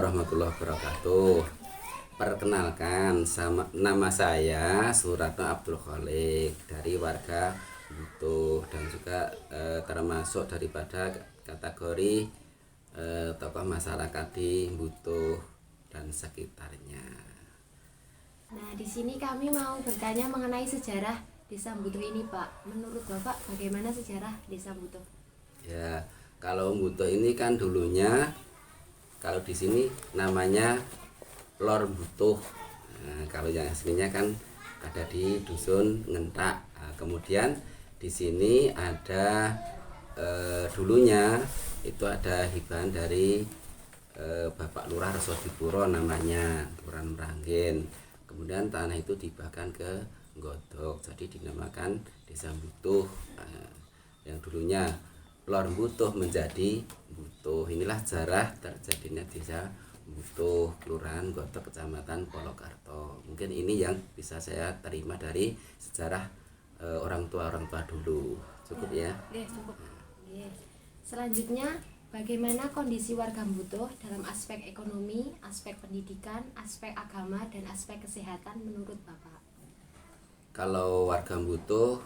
warahmatullahi wabarakatuh. Perkenalkan, nama saya Suratno Abdul Kholik dari warga Butuh dan juga termasuk daripada kategori tokoh masyarakat di Butuh dan sekitarnya. Nah, di sini kami mau bertanya mengenai sejarah Desa Butuh ini, Pak. Menurut Bapak, bagaimana sejarah Desa Butuh? Ya, kalau Butuh ini kan dulunya kalau di sini namanya Lor Butuh. Nah, kalau yang aslinya kan ada di dusun Ngentak. Nah, kemudian di sini ada dulunya itu ada hibahan dari Bapak Lurah Resodipuro namanya Turan Meranggen. Kemudian tanah itu dibahkan ke Godok, jadi dinamakan Desa Butuh. Nah, yang dulunya Lor Butuh menjadi Butuh. Inilah sejarah terjadinya Desa Butuh, Kelurahan Godok, Kecamatan Polokarto. Mungkin ini yang bisa saya terima dari sejarah orang tua dulu. Cukup ya? Cukup. Selanjutnya, bagaimana kondisi warga Butuh dalam aspek ekonomi, aspek pendidikan, aspek agama, dan aspek kesehatan menurut Bapak? Kalau warga Butuh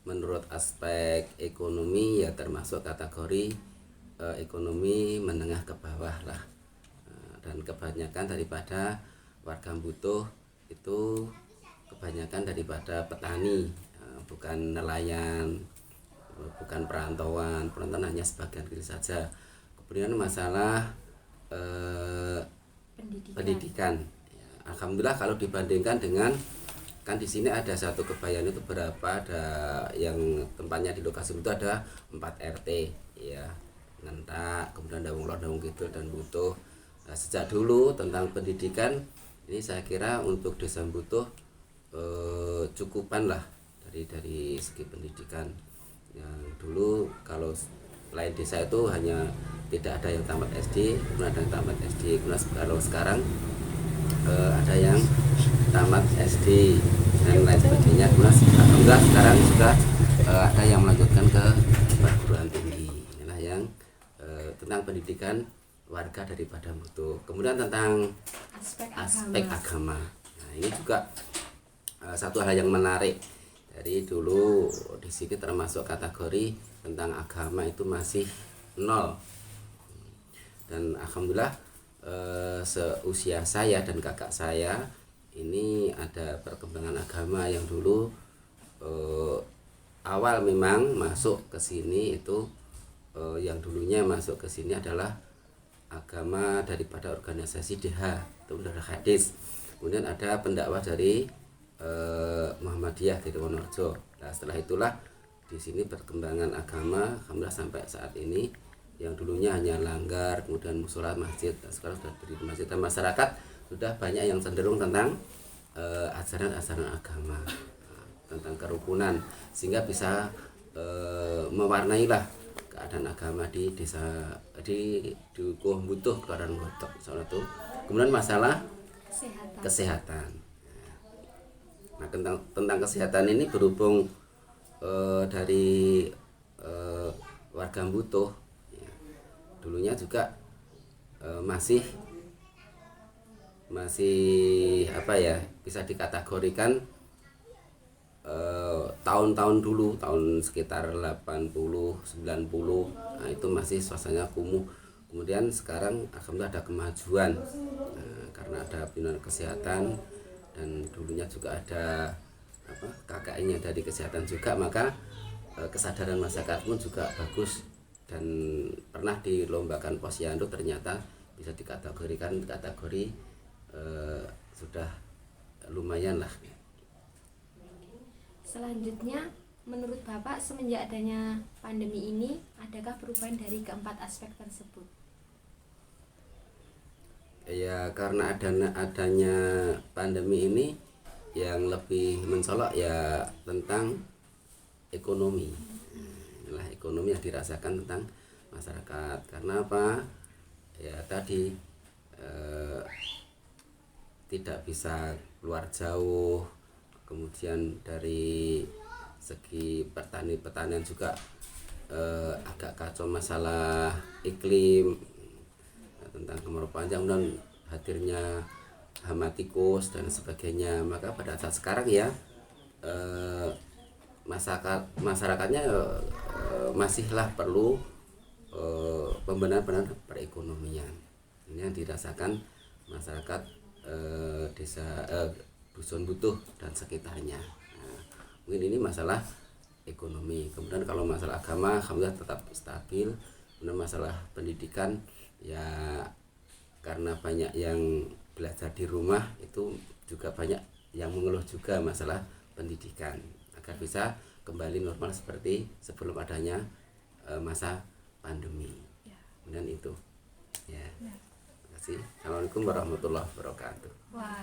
menurut aspek ekonomi ya termasuk kategori ekonomi menengah ke bawah lah. Dan kebanyakan daripada warga Butuh itu kebanyakan daripada petani, bukan nelayan, bukan perantauan hanya sebagian kecil saja. Kemudian masalah pendidikan. Ya, alhamdulillah kalau dibandingkan dengan kan di sini ada satu kebayan itu berapa, ada yang tempatnya di lokasi itu ada 4 RT ya, Ngentak, kemudian Dawung Lor, Dawung Kidul, dan Butuh. Nah, sejak dulu tentang pendidikan ini saya kira untuk Desa Butuh cukupan lah dari segi pendidikan. Yang dulu kalau lain desa itu hanya tidak ada yang tamat SD, kemudian ada yang tamat SD. Kemudian kalau sekarang ada yang tamat SD dan lain sebagainya. Kemudian alhamdulillah sekarang sudah ada yang melanjutkan ke perguruan tinggi. Inilah yang tentang pendidikan warga daripada Butuh. Kemudian tentang aspek agama. Nah, ini juga satu hal yang menarik. Dari dulu di sini termasuk kategori tentang agama itu masih nol. Dan alhamdulillah seusia saya dan kakak saya ini ada perkembangan agama yang dulu awal memang masuk ke sini itu yang dulunya masuk ke sini adalah agama daripada organisasi DH itu Darul Hadis. Kemudian ada pendakwah dari Muhammadiyah dari Wonorejo. Nah, setelah itulah di sini perkembangan agama alhamdulillah sampai saat ini, yang dulunya hanya langgar, kemudian musola, masjid, dan sekarang sudah berdiri masjid, dan masyarakat sudah banyak yang cenderung tentang ajaran-ajaran agama, tentang kerukunan, sehingga bisa mewarnai lah keadaan agama di desa di Dukuh Butuh, Kelurahan Godok soal itu. Kemudian masalah kesehatan. Nah, tentang kesehatan ini berhubung dari warga Butuh ya, dulunya juga masih apa ya, bisa dikategorikan tahun-tahun dulu, tahun sekitar 80 90, nah itu masih suasananya kumuh. Kemudian sekarang alhamdulillah ada kemajuan, karena ada bina kesehatan dan dulunya juga ada KKN-nya dari kesehatan juga, maka kesadaran masyarakat pun juga bagus dan pernah dilombakan posyandu, ternyata bisa dikategorikan kategori sudah lumayan lah. Selanjutnya, menurut Bapak semenjak adanya pandemi ini, adakah perubahan dari keempat aspek tersebut? Ya, karena adanya pandemi ini yang lebih mencolok ya tentang ekonomi. Inilah ekonomi yang dirasakan tentang masyarakat. Karena apa? Ya tadi tidak bisa keluar jauh, kemudian dari segi pertanian juga agak kacau masalah iklim. tentang kemarau panjang dan hadirnya hama tikus dan sebagainya. Maka pada saat sekarang ya masyarakatnya masihlah perlu pembenahan perekonomian. Ini yang dirasakan masyarakat desa Dusun Butuh dan sekitarnya. Nah, mungkin ini masalah ekonomi. Kemudian kalau masalah agama alhamdulillah tetap stabil. Kemudian masalah pendidikan ya karena banyak yang belajar di rumah itu juga banyak yang mengeluh juga masalah pendidikan agar bisa kembali normal seperti sebelum adanya masa pandemi. Kemudian itu ya. Terima kasih. Assalamualaikum warahmatullahi wabarakatuh. Wah.